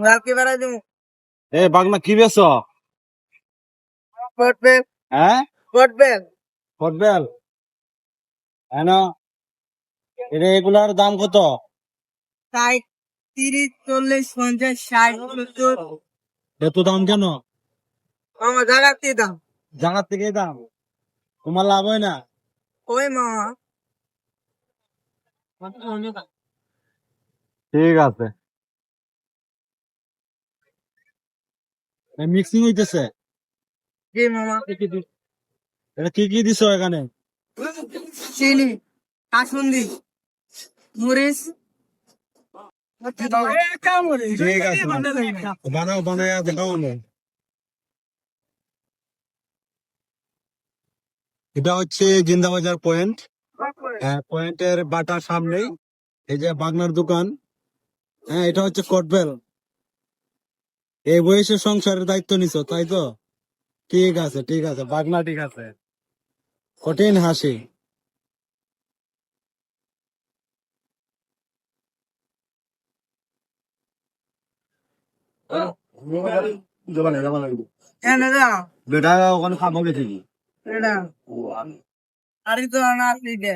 রাখি বেড়াই দিব। এ বাগনা কি বেছ? পটবেল হ্যাঁ, পটবেল ফুটবল হ্যাঁ না, এটা এগুলার দাম কত? 60, 30, 40, 50, 60, 70। এত দাম কেন? আমার জাগাতে দাম। জায়গার থেকে দাম, তোমার লাভ হয় না? ওই মামা ঠিক আছে, মিক্সিং হইতেছে। জি মামা। এটা কি কি দিছো এখানে? চিনি, কাসুন্দি, মরিচ। ঠিক আছে, বানাও বানায় দেখাও না। এটা হচ্ছে জিন্দাবাজার পয়েন্ট। হ্যাঁ, পয়েন্টের বাটার সামনেই এই যে বাগনার দোকান। হ্যাঁ, এটা হচ্ছে কটবেল। এই বয়সে সংসারের দায়িত্ব নিছো, তাই তো? ঠিক আছে, ঠিক আছে, বাগনা ঠিক আছে। কঠিন হাসি। এনে দাও। বেটা ওখানে খাবো গেছে কি? এটা আরে তো আনা আসলি দে।